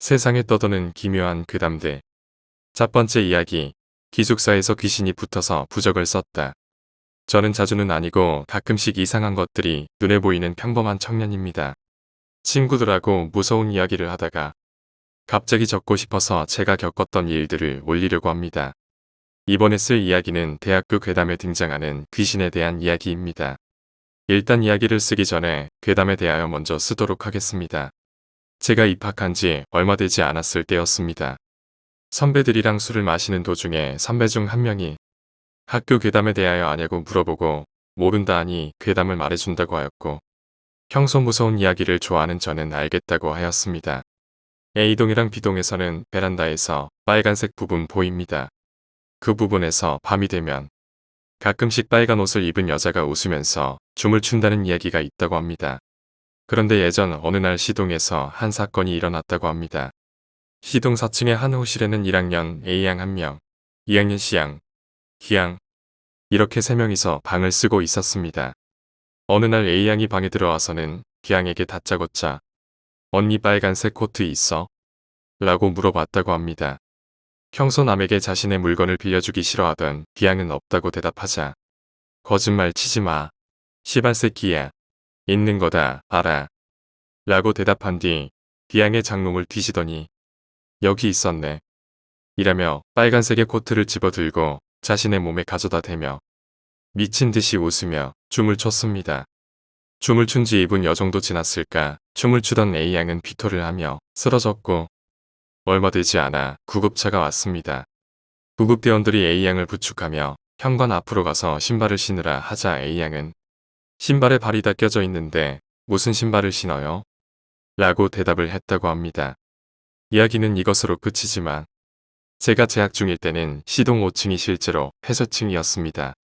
세상에 떠도는 기묘한 괴담들. 첫 번째 이야기. 기숙사에서 귀신이 붙어서 부적을 썼다. 저는 자주는 아니고 가끔씩 이상한 것들이 눈에 보이는 평범한 청년입니다. 친구들하고 무서운 이야기를 하다가 갑자기 적고 싶어서 제가 겪었던 일들을 올리려고 합니다. 이번에 쓸 이야기는 대학교 괴담에 등장하는 귀신에 대한 이야기입니다. 일단 이야기를 쓰기 전에 괴담에 대하여 먼저 쓰도록 하겠습니다. 제가 입학한 지 얼마 되지 않았을 때였습니다. 선배들이랑 술을 마시는 도중에 선배 중 한 명이 학교 괴담에 대하여 아냐고 물어보고 모른다 하니 괴담을 말해준다고 하였고, 평소 무서운 이야기를 좋아하는 저는 알겠다고 하였습니다. A동이랑 B동에서는 베란다에서 빨간색 부분 보입니다. 그 부분에서 밤이 되면 가끔씩 빨간 옷을 입은 여자가 웃으면서 춤을 춘다는 이야기가 있다고 합니다. 그런데 예전 어느 날 C동에서 한 사건이 일어났다고 합니다. C동 4층의 한 호실에는 1학년 A양 1명, 2학년 C양, D양 이렇게 3명이서 방을 쓰고 있었습니다. 어느 날 A양이 방에 들어와서는 D양에게 다짜고짜 언니 빨간색 코트 있어? 라고 물어봤다고 합니다. 평소 남에게 자신의 물건을 빌려주기 싫어하던 D양은 없다고 대답하자 거짓말 치지 마. 시발새끼야. 있는 거다 알아. 라고 대답한 뒤 D양의 장롱을 뒤지더니 여기 있었네. 이라며 빨간색의 코트를 집어들고 자신의 몸에 가져다 대며 미친 듯이 웃으며 춤을 췄습니다. 춤을 춘 지 2분 여정도 지났을까 춤을 추던 A양은 비토를 하며 쓰러졌고 얼마 되지 않아 구급차가 왔습니다. 구급대원들이 A양을 부축하며 현관 앞으로 가서 신발을 신으라 하자 A양은 신발에 발이 다 껴져 있는데 무슨 신발을 신어요? 라고 대답을 했다고 합니다. 이야기는 이것으로 끝이지만 제가 재학 중일 때는 C동 5층이 실제로 회사층이었습니다.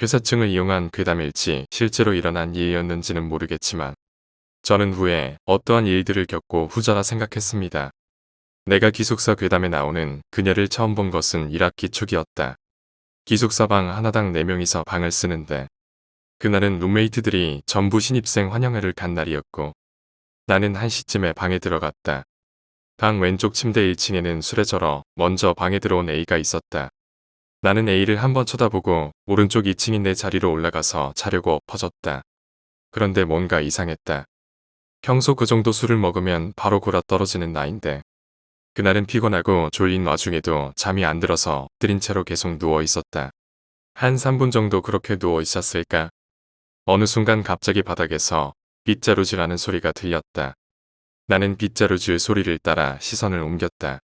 회사층을 이용한 괴담일지 실제로 일어난 일이었는지는 모르겠지만 저는 후에 어떠한 일들을 겪고 후자라 생각했습니다. 내가 기숙사 괴담에 나오는 그녀를 처음 본 것은 1학기 초기였다. 기숙사 방 하나당 4명이서 방을 쓰는데 그날은 룸메이트들이 전부 신입생 환영회를 간 날이었고 나는 1시쯤에 방에 들어갔다. 방 왼쪽 침대 1층에는 술에 절어 먼저 방에 들어온 A가 있었다. 나는 A를 한번 쳐다보고 오른쪽 2층인 내 자리로 올라가서 자려고 엎어졌다. 그런데 뭔가 이상했다. 평소 그 정도 술을 먹으면 바로 골아 떨어지는 나인데 그날은 피곤하고 졸린 와중에도 잠이 안 들어서 엎드린 채로 계속 누워 있었다. 한 3분 정도 그렇게 누워 있었을까? 어느 순간 갑자기 바닥에서 빗자루질하는 소리가 들렸다. 나는 빗자루질 소리를 따라 시선을 옮겼다.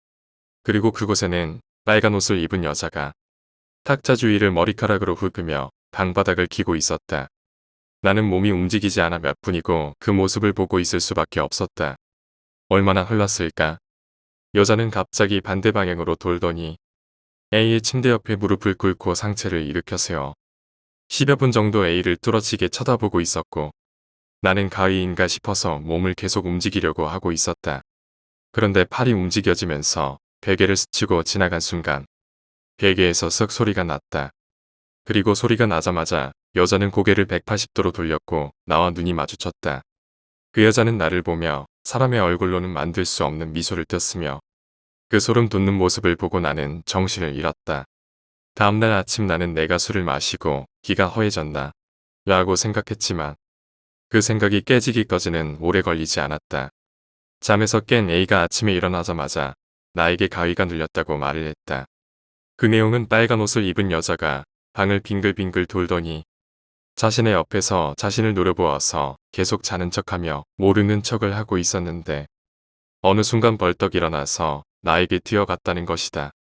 그리고 그곳에는 빨간 옷을 입은 여자가 탁자 주위를 머리카락으로 훑으며 방바닥을 기고 있었다. 나는 몸이 움직이지 않아 몇 분이고 그 모습을 보고 있을 수밖에 없었다. 얼마나 흘렀을까? 여자는 갑자기 반대 방향으로 돌더니 A의 침대 옆에 무릎을 꿇고 상체를 일으켜 세워 10여 분 정도 A를 뚫어지게 쳐다보고 있었고 나는 가위인가 싶어서 몸을 계속 움직이려고 하고 있었다. 그런데 팔이 움직여지면서 베개를 스치고 지나간 순간 베개에서 쓱 소리가 났다. 그리고 소리가 나자마자 여자는 고개를 180도로 돌렸고 나와 눈이 마주쳤다. 그 여자는 나를 보며 사람의 얼굴로는 만들 수 없는 미소를 띄었으며 그 소름 돋는 모습을 보고 나는 정신을 잃었다. 다음날 아침 나는 내가 술을 마시고 기가 허해졌나 라고 생각했지만 그 생각이 깨지기까지는 오래 걸리지 않았다. 잠에서 깬 A가 아침에 일어나자마자 나에게 가위가 눌렸다고 말을 했다. 그 내용은 빨간 옷을 입은 여자가 방을 빙글빙글 돌더니 자신의 옆에서 자신을 노려보아서 계속 자는 척하며 모르는 척을 하고 있었는데 어느 순간 벌떡 일어나서 나에게 뛰어갔다는 것이다.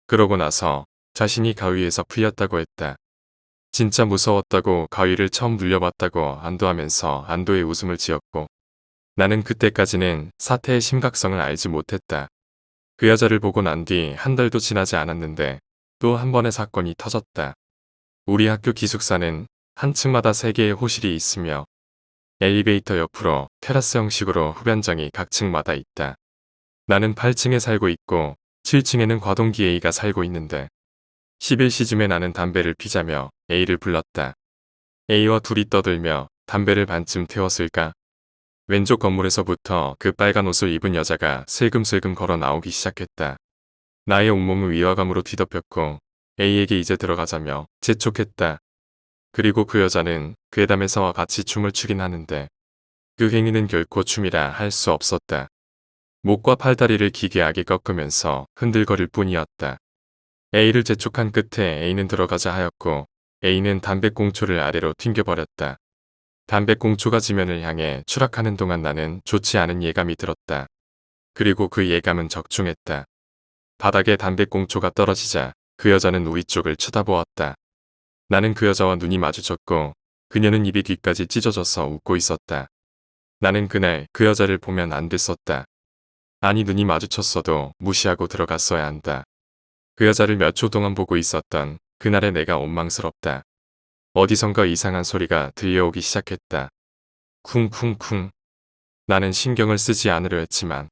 그러고 나서 자신이 가위에서 풀렸다고 했다. 진짜 무서웠다고 가위를 처음 눌려봤다고 안도하면서 안도의 웃음을 지었고 나는 그때까지는 사태의 심각성을 알지 못했다. 그 여자를 보고 난 뒤 한 달도 지나지 않았는데 또 한 번의 사건이 터졌다. 우리 학교 기숙사는 한 층마다 3개의 호실이 있으며 엘리베이터 옆으로 테라스 형식으로 흡연장이 각 층마다 있다. 나는 8층에 살고 있고 7층에는 과동기 A가 살고 있는데 11시쯤에 나는 담배를 피자며 A를 불렀다. A와 둘이 떠들며 담배를 반쯤 태웠을까? 왼쪽 건물에서부터 그 빨간 옷을 입은 여자가 슬금슬금 걸어 나오기 시작했다. 나의 온몸은 위화감으로 뒤덮였고 A에게 이제 들어가자며 재촉했다. 그리고 그 여자는 괴담에서와 같이 춤을 추긴 하는데 그 행위는 결코 춤이라 할 수 없었다. 목과 팔다리를 기괴하게 꺾으면서 흔들거릴 뿐이었다. A를 재촉한 끝에 A는 들어가자 하였고 A는 담배꽁초를 아래로 튕겨버렸다. 담배꽁초가 지면을 향해 추락하는 동안 나는 좋지 않은 예감이 들었다. 그리고 그 예감은 적중했다. 바닥에 담배꽁초가 떨어지자 그 여자는 우리 쪽을 쳐다보았다. 나는 그 여자와 눈이 마주쳤고 그녀는 입이 뒤까지 찢어져서 웃고 있었다. 나는 그날 그 여자를 보면 안 됐었다. 아니 눈이 마주쳤어도 무시하고 들어갔어야 한다. 그 여자를 몇 초 동안 보고 있었던 그날의 내가 원망스럽다. 어디선가 이상한 소리가 들려오기 시작했다. 쿵쿵쿵. 나는 신경을 쓰지 않으려 했지만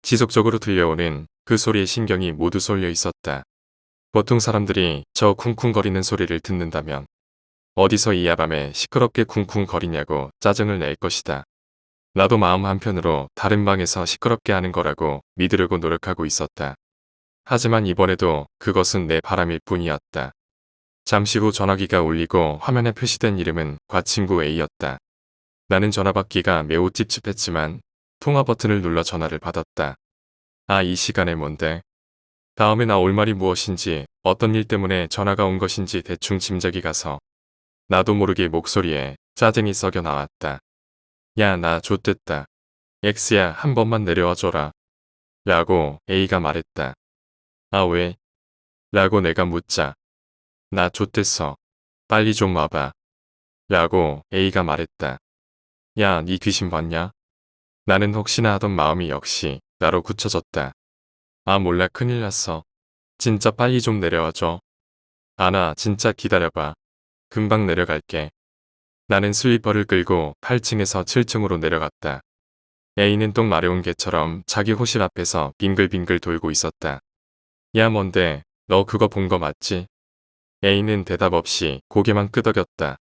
지속적으로 들려오는 그 소리에 신경이 모두 쏠려 있었다. 보통 사람들이 저 쿵쿵거리는 소리를 듣는다면 어디서 이 야밤에 시끄럽게 쿵쿵거리냐고 짜증을 낼 것이다. 나도 마음 한편으로 다른 방에서 시끄럽게 하는 거라고 믿으려고 노력하고 있었다. 하지만 이번에도 그것은 내 바람일 뿐이었다. 잠시 후 전화기가 울리고 화면에 표시된 이름은 과친구 A였다. 나는 전화받기가 매우 찝찝했지만 통화 버튼을 눌러 전화를 받았다. 아, 이 시간에 뭔데? 다음에 나 올 말이 무엇인지 어떤 일 때문에 전화가 온 것인지 대충 짐작이 가서 나도 모르게 목소리에 짜증이 썩여 나왔다. 야, 나 좆됐다. X야, 한 번만 내려와 줘라. 라고 A가 말했다. 아, 왜? 라고 내가 묻자. 나 좆됐어. 빨리 좀 와봐. 라고 A가 말했다. 야, 니 귀신 봤냐? 나는 혹시나 하던 마음이 역시 나로 굳혀졌다. 아, 몰라, 큰일 났어. 진짜 빨리 좀 내려와줘. 아나, 진짜 기다려봐. 금방 내려갈게. 나는 슬리퍼를 끌고 8층에서 7층으로 내려갔다. A는 똥 마려운 개처럼 자기 호실 앞에서 빙글빙글 돌고 있었다. 야, 뭔데? 너 그거 본 거 맞지? A는 대답 없이 고개만 끄덕였다.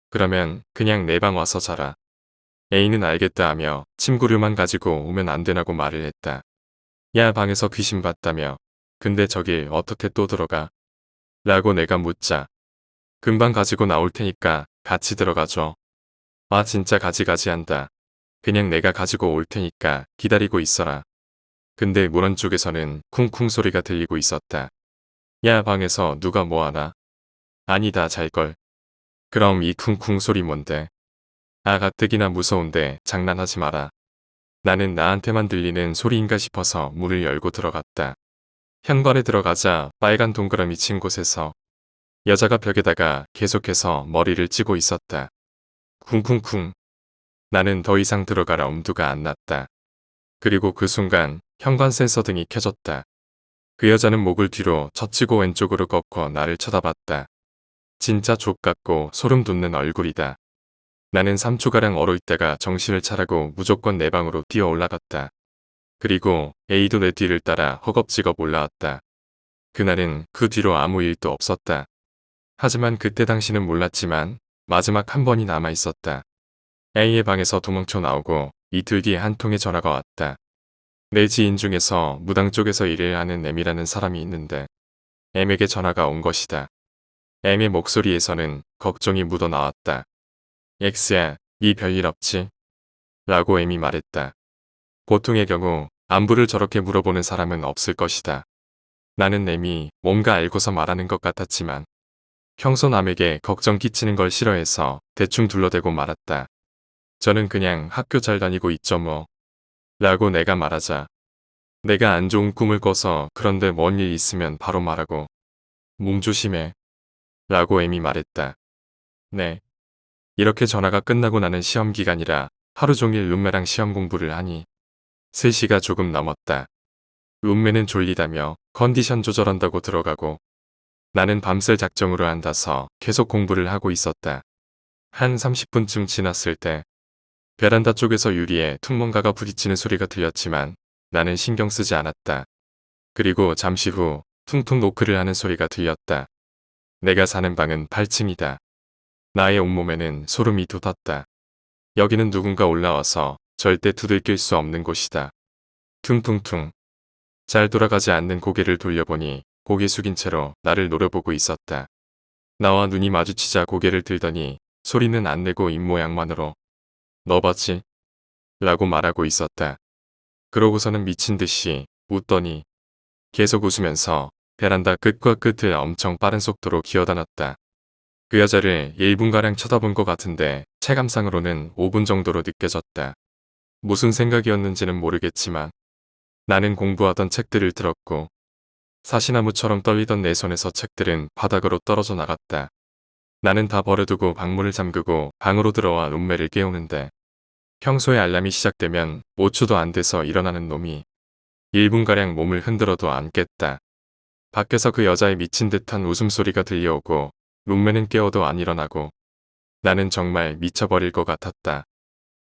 그러면 그냥 내 방 와서 자라. A는 알겠다 하며 침구류만 가지고 오면 안 되나고 말을 했다. 야, 방에서 귀신 봤다며. 근데 저길 어떻게 또 들어가? 라고 내가 묻자. 금방 가지고 나올 테니까 같이 들어가줘. 아, 진짜 가지가지한다. 그냥 내가 가지고 올 테니까 기다리고 있어라. 근데 문 안쪽에서는 쿵쿵 소리가 들리고 있었다. 야, 방에서 누가 뭐하나? 아니다, 잘걸. 그럼 이 쿵쿵 소리 뭔데? 아, 가뜩이나 무서운데 장난하지 마라. 나는 나한테만 들리는 소리인가 싶어서 문을 열고 들어갔다. 현관에 들어가자 빨간 동그라미 친 곳에서 여자가 벽에다가 계속해서 머리를 찌고 있었다. 쿵쿵쿵. 나는 더 이상 들어갈 엄두가 안 났다. 그리고 그 순간 현관 센서 등이 켜졌다. 그 여자는 목을 뒤로 젖히고 왼쪽으로 꺾어 나를 쳐다봤다. 진짜 족같고 소름 돋는 얼굴이다. 나는 3초가량 얼어있다가 정신을 차리고 무조건 내 방으로 뛰어 올라갔다. 그리고 A도 내 뒤를 따라 허겁지겁 올라왔다. 그날은 그 뒤로 아무 일도 없었다. 하지만 그때 당신은 몰랐지만 마지막 한 번이 남아있었다. A의 방에서 도망쳐 나오고 이틀 뒤에 한 통의 전화가 왔다. 내 지인 중에서 무당 쪽에서 일을 하는 M이라는 사람이 있는데 M에게 전화가 온 것이다. M의 목소리에서는 걱정이 묻어나왔다. X야, 네 별일 없지? 라고 M이 말했다. 보통의 경우 안부를 저렇게 물어보는 사람은 없을 것이다. 나는 M이 뭔가 알고서 말하는 것 같았지만 평소 남에게 걱정 끼치는 걸 싫어해서 대충 둘러대고 말았다. 저는 그냥 학교 잘 다니고 있죠 뭐. 라고 내가 말하자. 내가 안 좋은 꿈을 꿔서 그런데 뭔 일 있으면 바로 말하고. 몸 조심해. 라고 M이 말했다. 네. 이렇게 전화가 끝나고 나는 시험 기간이라 하루 종일 룸메랑 시험 공부를 하니 3시가 조금 넘었다. 룸메는 졸리다며 컨디션 조절한다고 들어가고 나는 밤샐 작정으로 앉아서 계속 공부를 하고 있었다. 한 30분쯤 지났을 때 베란다 쪽에서 유리에 툭 뭔가가 부딪히는 소리가 들렸지만 나는 신경 쓰지 않았다. 그리고 잠시 후 퉁퉁 노크를 하는 소리가 들렸다. 내가 사는 방은 8층이다. 나의 온몸에는 소름이 돋았다. 여기는 누군가 올라와서 절대 두들길 수 없는 곳이다. 퉁퉁퉁. 잘 돌아가지 않는 고개를 돌려보니 고개 숙인 채로 나를 노려보고 있었다. 나와 눈이 마주치자 고개를 들더니 소리는 안 내고 입모양만으로 너 봤지? 라고 말하고 있었다. 그러고서는 미친 듯이 웃더니 계속 웃으면서 베란다 끝과 끝을 엄청 빠른 속도로 기어다녔다. 그 여자를 1분가량 쳐다본 것 같은데 체감상으로는 5분 정도로 느껴졌다. 무슨 생각이었는지는 모르겠지만 나는 공부하던 책들을 들었고 사시나무처럼 떨리던 내 손에서 책들은 바닥으로 떨어져 나갔다. 나는 다 버려두고 방문을 잠그고 방으로 들어와 룸메를 깨우는데 평소에 알람이 시작되면 5초도 안 돼서 일어나는 놈이 1분가량 몸을 흔들어도 안 깼다. 밖에서 그 여자의 미친 듯한 웃음소리가 들려오고 룸메는 깨워도 안 일어나고 나는 정말 미쳐버릴 것 같았다.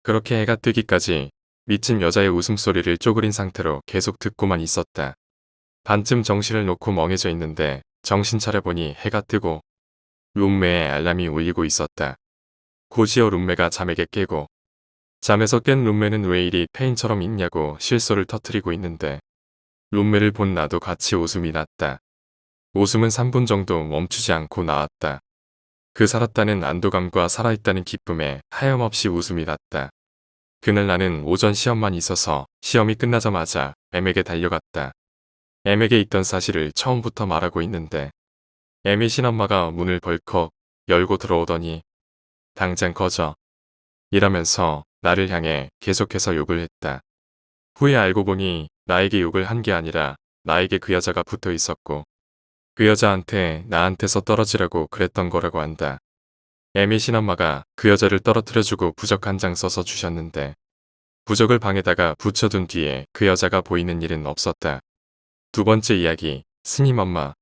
그렇게 해가 뜨기까지 미친 여자의 웃음소리를 쪼그린 상태로 계속 듣고만 있었다. 반쯤 정신을 놓고 멍해져 있는데 정신 차려보니 해가 뜨고 룸메의 알람이 울리고 있었다. 곧이어 룸메가 잠에게 깨고 잠에서 깬 룸메는 왜 이리 페인처럼 있냐고 실소를 터뜨리고 있는데 룸메를 본 나도 같이 웃음이 났다. 웃음은 3분 정도 멈추지 않고 나왔다. 그 살았다는 안도감과 살아있다는 기쁨에 하염없이 웃음이 났다. 그날 나는 오전 시험만 있어서 시험이 끝나자마자 M에게 달려갔다. M에게 있던 사실을 처음부터 말하고 있는데 M의 신엄마가 문을 벌컥 열고 들어오더니 당장 꺼져 이러면서 나를 향해 계속해서 욕을 했다. 후에 알고 보니 나에게 욕을 한 게 아니라 나에게 그 여자가 붙어 있었고 그 여자한테 나한테서 떨어지라고 그랬던 거라고 한다. M의 신엄마가 그 여자를 떨어뜨려주고 부적 한 장 써서 주셨는데 부적을 방에다가 붙여둔 뒤에 그 여자가 보이는 일은 없었다. 두 번째 이야기, 스님 엄마.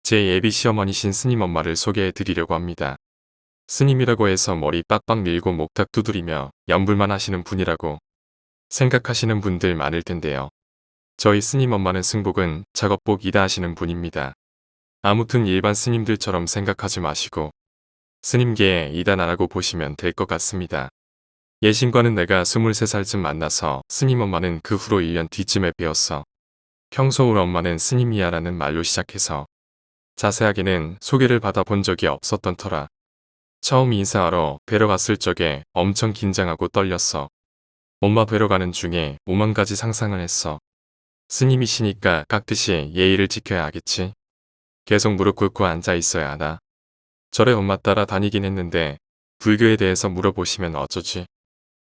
제 예비 시어머니신 스님 엄마를 소개해 드리려고 합니다. 스님이라고 해서 머리 빡빡 밀고 목탁 두드리며 연불만 하시는 분이라고 생각하시는 분들 많을 텐데요. 저희 스님 엄마는 승복은 작업복이다 하시는 분입니다. 아무튼 일반 스님들처럼 생각하지 마시고 스님계의 이단 안하고 보시면 될 것 같습니다. 예신과는 내가 23살쯤 만나서 스님 엄마는 그 후로 1년 뒤쯤에 배웠어. 평소 우리 엄마는 스님이야 라는 말로 시작해서 자세하게는 소개를 받아본 적이 없었던 터라 처음 인사하러 뵈러 갔을 적에 엄청 긴장하고 떨렸어. 엄마 뵈러 가는 중에 오만 가지 상상을 했어. 스님이시니까 깍듯이 예의를 지켜야 하겠지. 계속 무릎 꿇고 앉아 있어야 하나. 절에 엄마 따라 다니긴 했는데 불교에 대해서 물어보시면 어쩌지.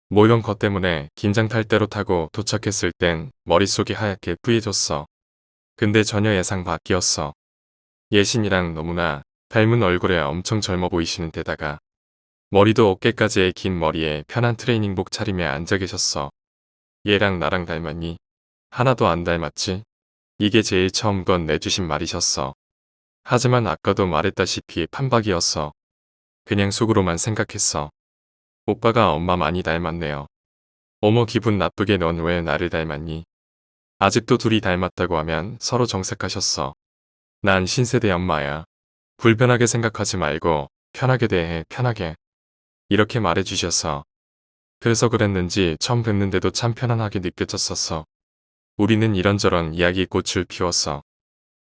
뭐 이런 것 때문에 긴장 탈대로 타고 도착했을 땐 머릿속이 하얗게 뿌얘졌어. 근데 전혀 예상 밖이었어. 예신이랑 너무나 닮은 얼굴에 엄청 젊어 보이시는 데다가 머리도 어깨까지의 긴 머리에 편한 트레이닝복 차림에 앉아 계셨어. 얘랑 나랑 닮았니? 하나도 안 닮았지? 이게 제일 처음 건 내주신 말이셨어. 하지만 아까도 말했다시피 판박이었어. 그냥 속으로만 생각했어. 오빠가 엄마 많이 닮았네요. 어머 기분 나쁘게 넌 왜 나를 닮았니? 아직도 둘이 닮았다고 하면 서로 정색하셨어. 난 신세대 엄마야. 불편하게 생각하지 말고 편하게 대해 편하게. 이렇게 말해주셔서. 그래서 그랬는지 처음 뵙는데도 참 편안하게 느껴졌었어. 우리는 이런저런 이야기 꽃을 피웠어.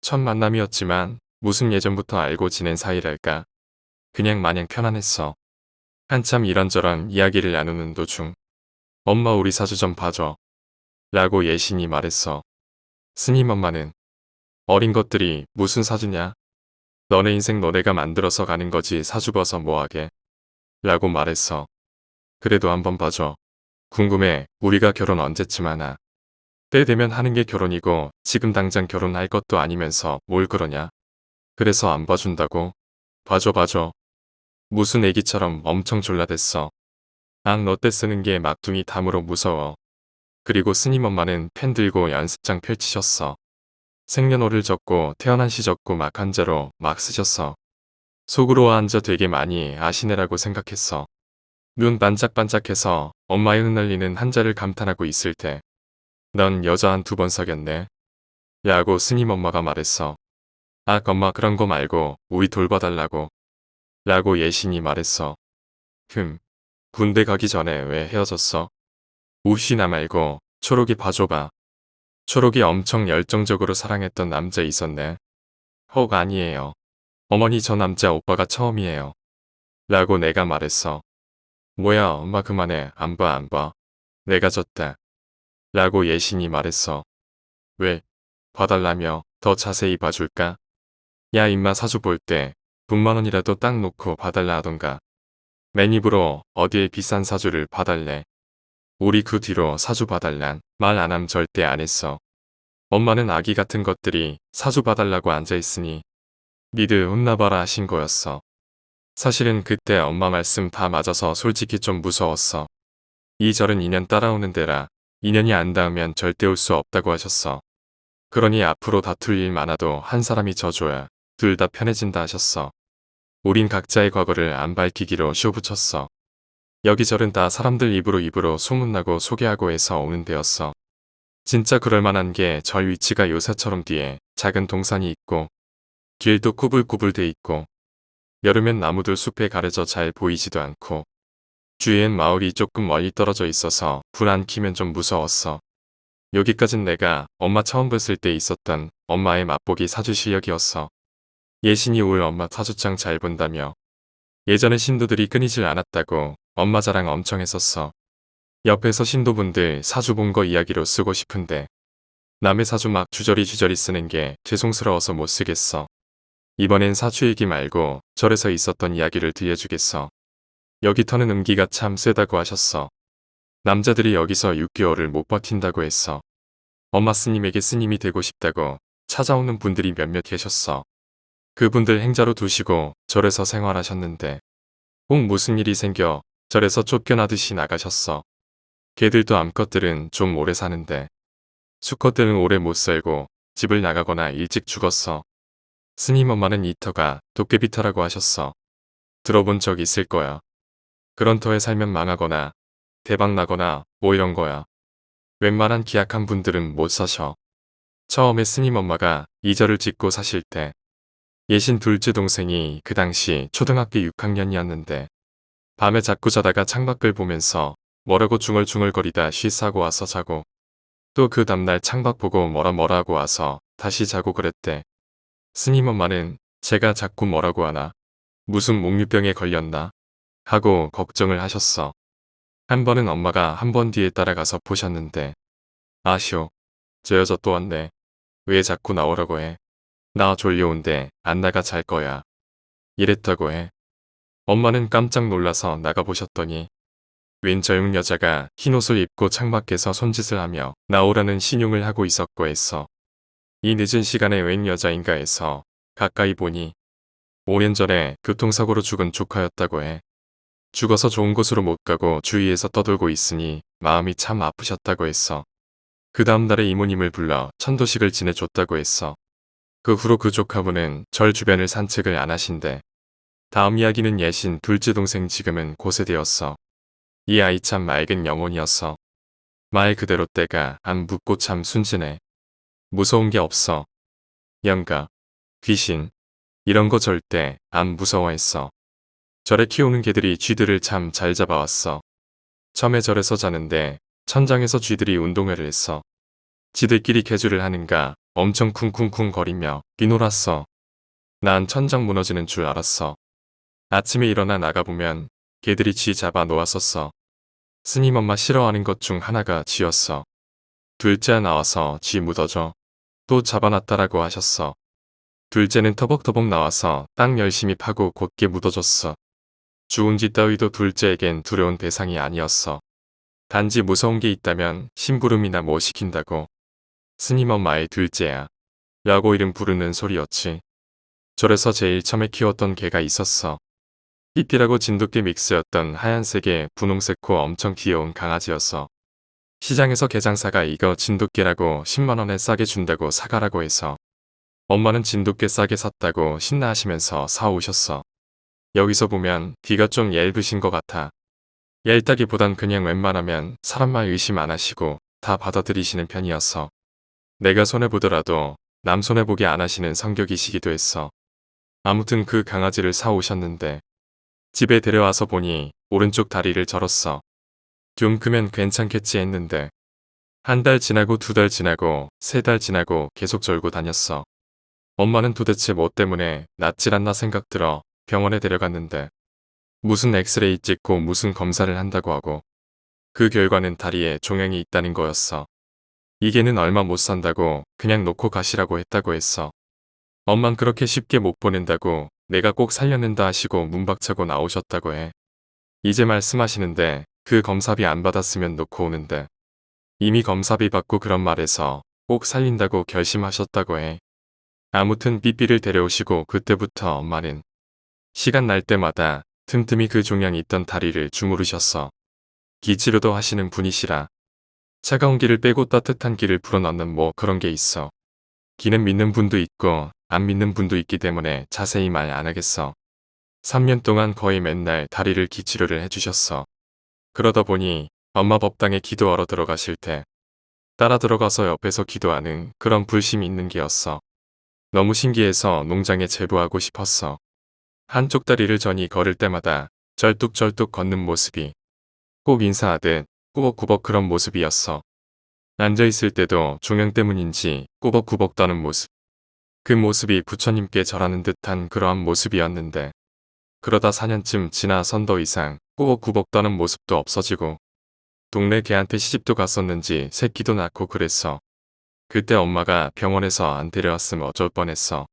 첫 만남이었지만 무슨 예전부터 알고 지낸 사이랄까. 그냥 마냥 편안했어. 한참 이런저런 이야기를 나누는 도중 엄마 우리 사주 좀 봐줘. 라고 예신이 말했어. 스님 엄마는 어린 것들이 무슨 사주냐. 너네 인생 너네가 만들어서 가는 거지 사주 봐서 뭐하게. 라고 말했어. 그래도 한번 봐줘. 궁금해. 우리가 결혼 언제쯤 하나. 때 되면 하는 게 결혼이고 지금 당장 결혼할 것도 아니면서 뭘 그러냐. 그래서 안 봐준다고. 봐줘. 무슨 애기처럼 엄청 졸라댔어. 너 때 쓰는 게 막둥이 담으로 무서워. 그리고 스님 엄마는 펜 들고 연습장 펼치셨어. 생년월일 적고 태어난 시 적고 막 한자로 막 쓰셨어. 속으로 한자 되게 많이 아시네라고 생각했어. 눈 반짝반짝해서 엄마의 흩날리는 한자를 감탄하고 있을 때 넌 여자 한 2번 사귀었네. 라고 스님 엄마가 말했어. 엄마 그런 거 말고 우리 돌봐달라고. 라고 예신이 말했어. 군대 가기 전에 왜 헤어졌어? 우씨 나 말고 초록이 봐줘봐. 초록이 엄청 열정적으로 사랑했던 남자 있었네. 헉 아니에요. 어머니 저 남자 오빠가 처음이에요. 라고 내가 말했어. 뭐야 엄마 그만해 안 봐 안 봐. 내가 졌다. 라고 예신이 말했어. 왜? 봐달라며 더 자세히 봐줄까? 야 임마 사주 볼 때 분만 원이라도 딱 놓고 봐달라 하던가. 맨입으로 어딜 비싼 사주를 봐달래. 우리 그 뒤로 사주 봐달란 말 안 함 절대 안 했어. 엄마는 아기 같은 것들이 사주 봐달라고 앉아있으니 니들 혼나봐라 하신 거였어. 사실은 그때 엄마 말씀 다 맞아서 솔직히 좀 무서웠어. 이 절은 인연 따라오는 데라 인연이 안 닿으면 절대 올 수 없다고 하셨어. 그러니 앞으로 다툴 일 많아도 한 사람이 져줘야 둘 다 편해진다 하셨어. 우린 각자의 과거를 안 밝히기로 쇼붙였어. 여기저른 다 사람들 입으로 소문나고 소개하고 해서 오는 데였어. 진짜 그럴만한 게 절 위치가 요새처럼 뒤에 작은 동산이 있고 길도 꾸불꾸불 돼 있고 여름엔 나무들 숲에 가려져 잘 보이지도 않고 주위엔 마을이 조금 멀리 떨어져 있어서 불 안 켜면 좀 무서웠어. 여기까진 내가 엄마 처음 뵀을 때 있었던 엄마의 맛보기 사주 실력이었어. 예신이 올 엄마 사주장 잘 본다며 예전에 신도들이 끊이질 않았다고 엄마 자랑 엄청 했었어. 옆에서 신도분들 사주 본 거 이야기로 쓰고 싶은데 남의 사주 막 주저리 쓰는 게 죄송스러워서 못 쓰겠어. 이번엔 사주 얘기 말고 절에서 있었던 이야기를 들려주겠어. 여기 터는 음기가 참 세다고 하셨어. 남자들이 여기서 6개월을 못 버틴다고 했어. 엄마 스님에게 스님이 되고 싶다고 찾아오는 분들이 몇몇 계셨어. 그분들 행자로 두시고 절에서 생활하셨는데 꼭 무슨 일이 생겨 절에서 쫓겨나듯이 나가셨어. 개들도 암컷들은 좀 오래 사는데 수컷들은 오래 못 살고 집을 나가거나 일찍 죽었어. 스님 엄마는 이 터가 도깨비 터라고 하셨어. 들어본 적 있을 거야. 그런 터에 살면 망하거나 대박 나거나 뭐 이런 거야. 웬만한 기약한 분들은 못 사셔. 처음에 스님 엄마가 이 절을 짓고 사실 때 예신 둘째 동생이 그 당시 초등학교 6학년이었는데 밤에 자꾸 자다가 창밖을 보면서 뭐라고 중얼중얼거리다 쉬싸고 와서 자고 또 그 다음날 창밖 보고 뭐라 하고 와서 다시 자고 그랬대. 스님 엄마는 제가 자꾸 뭐라고 하나 무슨 목류병에 걸렸나 하고 걱정을 하셨어. 한 번은 엄마가 한 번 뒤에 따라가서 보셨는데 아시오 저 여자 또 왔네. 왜 자꾸 나오라고 해. 나 졸려온데 안 나가 잘 거야. 이랬다고 해. 엄마는 깜짝 놀라서 나가보셨더니 웬 저용 여자가 흰옷을 입고 창밖에서 손짓을 하며 나오라는 신용을 하고 있었고 했어. 이 늦은 시간에 웬 여자인가 해서 가까이 보니 5년 전에 교통사고로 죽은 조카였다고 해. 죽어서 좋은 곳으로 못 가고 주위에서 떠돌고 있으니 마음이 참 아프셨다고 했어. 그 다음 날에 이모님을 불러 천도식을 지내줬다고 했어. 그 후로 그 조카분은 절 주변을 산책을 안 하신대. 다음 이야기는 예신 둘째 동생 지금은 고세되었어. 이 아이 참 맑은 영혼이었어. 말 그대로 때가 안 묻고 참 순진해. 무서운 게 없어. 영가, 귀신 이런 거 절대 안 무서워했어. 절에 키우는 개들이 쥐들을 참 잘 잡아왔어. 처음에 절에서 자는데 천장에서 쥐들이 운동회를 했어. 지들끼리 개주를 하는가 엄청 쿵쿵쿵 거리며 뛰놀았어. 난 천장 무너지는 줄 알았어. 아침에 일어나 나가보면 개들이 쥐 잡아 놓았었어. 스님 엄마 싫어하는 것 중 하나가 쥐였어. 둘째 나와서 쥐 묻어줘. 또 잡아놨다라고 하셨어. 둘째는 터벅터벅 나와서 땅 열심히 파고 곧게 묻어줬어. 죽은 쥐 따위도 둘째에겐 두려운 대상이 아니었어. 단지 무서운 게 있다면 심부름이나 뭐 시킨다고. 스님 엄마의 둘째야. 라고 이름 부르는 소리였지. 절에서 제일 처음에 키웠던 개가 있었어. 삐삐라고 진돗개 믹스였던 하얀색의 분홍색 코 엄청 귀여운 강아지였어. 시장에서 개장사가 이거 진돗개라고 10만원에 싸게 준다고 사가라고 해서 엄마는 진돗개 싸게 샀다고 신나하시면서 사오셨어. 여기서 보면 귀가 좀 얇으신 것 같아. 얇다기보단 그냥 웬만하면 사람 말 의심 안 하시고 다 받아들이시는 편이었어. 내가 손해보더라도 남 손해보게 안 하시는 성격이시기도 했어. 아무튼 그 강아지를 사오셨는데 집에 데려와서 보니 오른쪽 다리를 절었어. 좀 크면 괜찮겠지 했는데 한 달 지나고 2달 지나고 3달 지나고 계속 절고 다녔어. 엄마는 도대체 뭐 때문에 낫질 않나 생각 들어 병원에 데려갔는데 무슨 엑스레이 찍고 무슨 검사를 한다고 하고 그 결과는 다리에 종양이 있다는 거였어. 이게는 얼마 못 산다고 그냥 놓고 가시라고 했다고 했어. 엄만 그렇게 쉽게 못 보낸다고 내가 꼭 살려낸다 하시고 문 박차고 나오셨다고 해. 이제 말씀하시는데 그 검사비 안 받았으면 놓고 오는데 이미 검사비 받고 그런 말에서 꼭 살린다고 결심하셨다고 해. 아무튼 삐삐를 데려오시고 그때부터 엄마는 시간 날 때마다 틈틈이 그 종양이 있던 다리를 주무르셨어. 기치료도 하시는 분이시라. 차가운 기를 빼고 따뜻한 기를 불어넣는 뭐 그런 게 있어. 기는 믿는 분도 있고 안 믿는 분도 있기 때문에 자세히 말 안 하겠어. 3년 동안 거의 맨날 다리를 기치료를 해주셨어. 그러다 보니 엄마 법당에 기도하러 들어가실 때 따라 들어가서 옆에서 기도하는 그런 불심이 있는 게였어. 너무 신기해서 농장에 제보하고 싶었어. 한쪽 다리를 전이 걸을 때마다 절뚝절뚝 걷는 모습이 꼭 인사하듯 꾸벅꾸벅 그런 모습이었어. 앉아있을 때도 종양 때문인지 꾸벅꾸벅 떠는 모습. 그 모습이 부처님께 절하는 듯한 그러한 모습이었는데 그러다 4년쯤 지나선 더 이상 꾸벅꾸벅 떠는 모습도 없어지고 동네 개한테 시집도 갔었는지 새끼도 낳고 그랬어. 그때 엄마가 병원에서 안 데려왔으면 어쩔 뻔했어.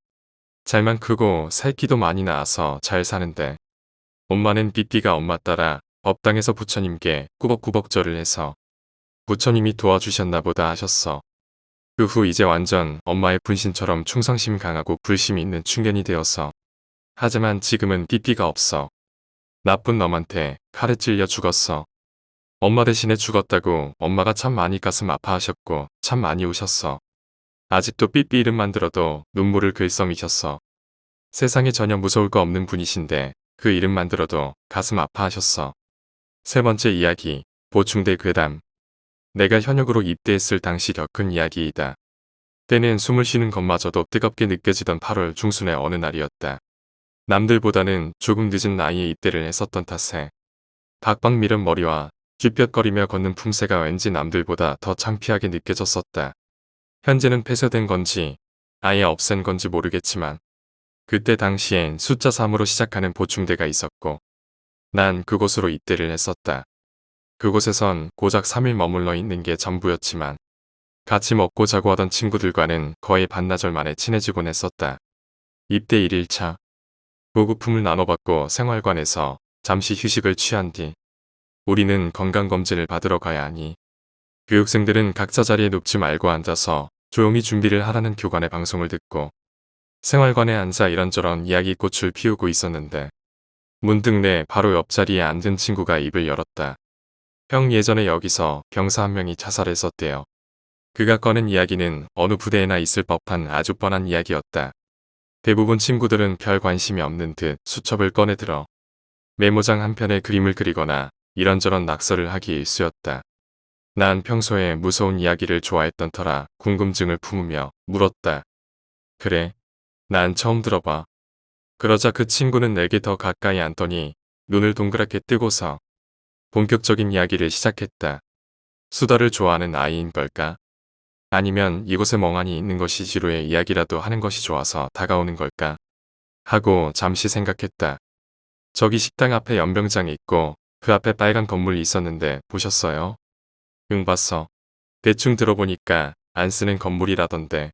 잘만 크고 새끼도 많이 낳아서 잘 사는데 엄마는 삐삐가 엄마 따라 법당에서 부처님께 꾸벅꾸벅 절을 해서 부처님이 도와주셨나 보다 하셨어. 그 후 이제 완전 엄마의 분신처럼 충성심 강하고 불심이 있는 충견이 되었어. 하지만 지금은 삐삐가 없어. 나쁜 놈한테 칼에 찔려 죽었어. 엄마 대신에 죽었다고 엄마가 참 많이 가슴 아파하셨고 참 많이 우셨어. 아직도 삐삐 이름만 들어도 눈물을 글썽이셨어. 세상에 전혀 무서울 거 없는 분이신데 그 이름만 들어도 가슴 아파하셨어. 세 번째 이야기, 보충대 괴담. 내가 현역으로 입대했을 당시 겪은 이야기이다. 때는 숨을 쉬는 것마저도 뜨겁게 느껴지던 8월 중순의 어느 날이었다. 남들보다는 조금 늦은 나이에 입대를 했었던 탓에 박박 미른 머리와 쥐뼛거리며 걷는 품새가 왠지 남들보다 더 창피하게 느껴졌었다. 현재는 폐쇄된 건지 아예 없앤 건지 모르겠지만 그때 당시엔 숫자 3으로 시작하는 보충대가 있었고 난 그곳으로 입대를 했었다. 그곳에선 고작 3일 머물러 있는 게 전부였지만 같이 먹고 자고 하던 친구들과는 거의 반나절 만에 친해지곤 했었다. 입대 1일차 보급품을 나눠받고 생활관에서 잠시 휴식을 취한 뒤 우리는 건강검진을 받으러 가야 하니 교육생들은 각자 자리에 눕지 말고 앉아서 조용히 준비를 하라는 교관의 방송을 듣고 생활관에 앉아 이런저런 이야기꽃을 피우고 있었는데 문득 내 바로 옆자리에 앉은 친구가 입을 열었다. 형 예전에 여기서 병사 한 명이 자살했었대요. 그가 꺼낸 이야기는 어느 부대에나 있을 법한 아주 뻔한 이야기였다. 대부분 친구들은 별 관심이 없는 듯 수첩을 꺼내들어 메모장 한편에 그림을 그리거나 이런저런 낙서를 하기 일쑤였다. 난 평소에 무서운 이야기를 좋아했던 터라 궁금증을 품으며 물었다. 그래, 난 처음 들어봐. 그러자 그 친구는 내게 더 가까이 앉더니 눈을 동그랗게 뜨고서 본격적인 이야기를 시작했다. 수다를 좋아하는 아이인 걸까? 아니면 이곳에 멍하니 있는 것이 지루해 이야기라도 하는 것이 좋아서 다가오는 걸까? 하고 잠시 생각했다. 저기 식당 앞에 연병장이 있고 그 앞에 빨간 건물이 있었는데 보셨어요? 응, 봤어. 대충 들어보니까 안 쓰는 건물이라던데.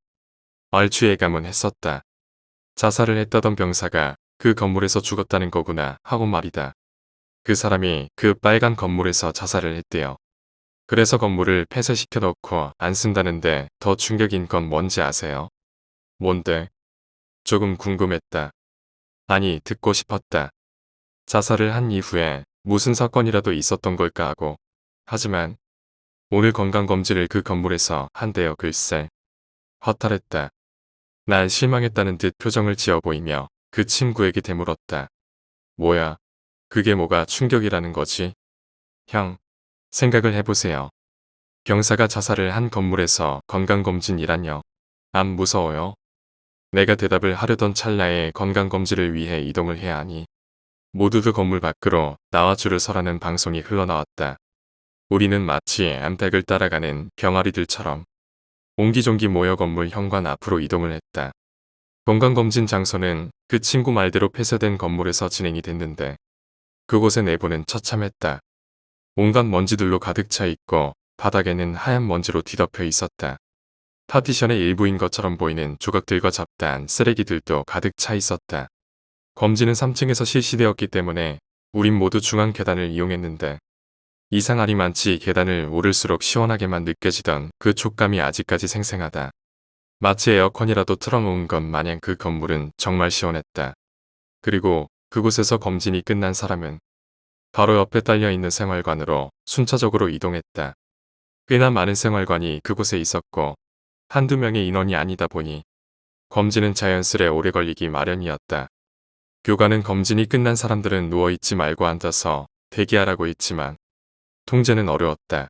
얼추 예감은 했었다. 자살을 했다던 병사가 그 건물에서 죽었다는 거구나 하고 말이다. 그 사람이 그 빨간 건물에서 자살을 했대요. 그래서 건물을 폐쇄시켜 놓고 안 쓴다는데 더 충격인 건 뭔지 아세요? 뭔데? 조금 궁금했다. 아니, 듣고 싶었다. 자살을 한 이후에 무슨 사건이라도 있었던 걸까 하고. 하지만 오늘 건강검진을 그 건물에서 한대요. 글쎄. 허탈했다. 난 실망했다는 듯 표정을 지어 보이며 그 친구에게 되물었다. 뭐야? 그게 뭐가 충격이라는 거지? 형, 생각을 해보세요. 병사가 자살을 한 건물에서 건강검진이란요. 안 무서워요? 내가 대답을 하려던 찰나에 건강검진을 위해 이동을 해야 하니 모두들 건물 밖으로 나와 줄을 서라는 방송이 흘러나왔다. 우리는 마치 암탉을 따라가는 병아리들처럼 옹기종기 모여 건물 현관 앞으로 이동을 했다. 건강검진 장소는 그 친구 말대로 폐쇄된 건물에서 진행이 됐는데 그곳의 내부는 처참했다. 온갖 먼지들로 가득 차 있고 바닥에는 하얀 먼지로 뒤덮여 있었다. 파티션의 일부인 것처럼 보이는 조각들과 잡다한 쓰레기들도 가득 차 있었다. 검진은 3층에서 실시되었기 때문에 우린 모두 중앙 계단을 이용했는데 이상하리 많지 계단을 오를수록 시원하게만 느껴지던 그 촉감이 아직까지 생생하다. 마치 에어컨이라도 틀어놓은 것 마냥 그 건물은 정말 시원했다. 그리고 그곳에서 검진이 끝난 사람은 바로 옆에 딸려있는 생활관으로 순차적으로 이동했다. 꽤나 많은 생활관이 그곳에 있었고 한두 명의 인원이 아니다 보니 검진은 자연스레 오래 걸리기 마련이었다. 교관은 검진이 끝난 사람들은 누워있지 말고 앉아서 대기하라고 했지만 통제는 어려웠다.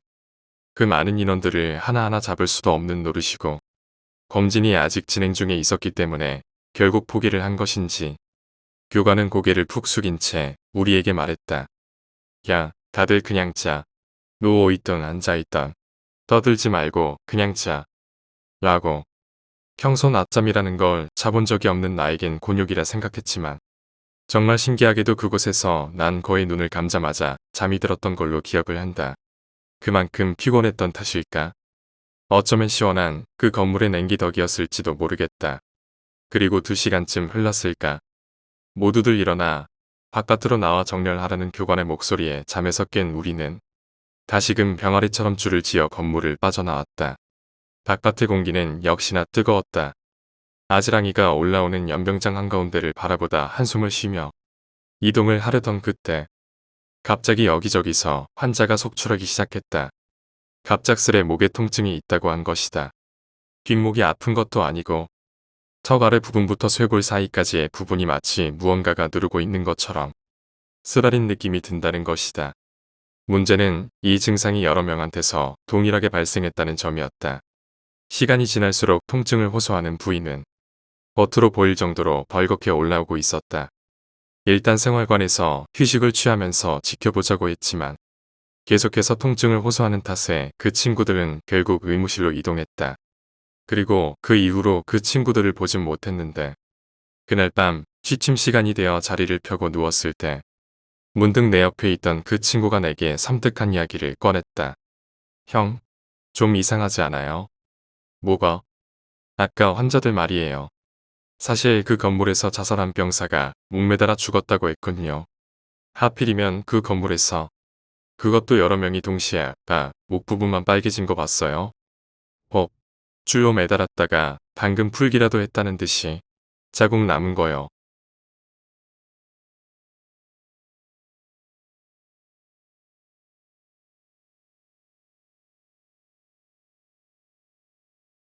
그 많은 인원들을 하나하나 잡을 수도 없는 노릇이고 검진이 아직 진행 중에 있었기 때문에 결국 포기를 한 것인지 교관은 고개를 푹 숙인 채 우리에게 말했다. 야, 다들 그냥 자. 누워있던 앉아있던 떠들지 말고 그냥 자. 라고. 평소 낮잠이라는 걸 자본 적이 없는 나에겐 곤욕이라 생각했지만 정말 신기하게도 그곳에서 난 거의 눈을 감자마자 잠이 들었던 걸로 기억을 한다. 그만큼 피곤했던 탓일까? 어쩌면 시원한 그 건물의 냉기덕이었을지도 모르겠다. 그리고 2시간쯤 흘렀을까? 모두들 일어나 바깥으로 나와 정렬하라는 교관의 목소리에 잠에서 깬 우리는 다시금 병아리처럼 줄을 지어 건물을 빠져나왔다. 바깥의 공기는 역시나 뜨거웠다. 아지랑이가 올라오는 연병장 한가운데를 바라보다 한숨을 쉬며 이동을 하려던 그때 갑자기 여기저기서 환자가 속출하기 시작했다. 갑작스레 목에 통증이 있다고 한 것이다. 뒷목이 아픈 것도 아니고 턱 아래 부분부터 쇄골 사이까지의 부분이 마치 무언가가 누르고 있는 것처럼 쓰라린 느낌이 든다는 것이다. 문제는 이 증상이 여러 명한테서 동일하게 발생했다는 점이었다. 시간이 지날수록 통증을 호소하는 부위는 겉으로 보일 정도로 벌겋게 올라오고 있었다. 일단 생활관에서 휴식을 취하면서 지켜보자고 했지만 계속해서 통증을 호소하는 탓에 그 친구들은 결국 의무실로 이동했다. 그리고 그 이후로 그 친구들을 보진 못했는데 그날 밤 취침 시간이 되어 자리를 펴고 누웠을 때 문득 내 옆에 있던 그 친구가 내게 섬뜩한 이야기를 꺼냈다. 형, 좀 이상하지 않아요? 뭐가? 아까 환자들 말이에요. 사실 그 건물에서 자살한 병사가 목매달아 죽었다고 했거든요. 하필이면 그 건물에서 그것도 여러 명이 동시에 아까 목 부분만 빨개진 거 봤어요. 줄로 매달았다가 방금 풀기라도 했다는 듯이 자국 남은 거요.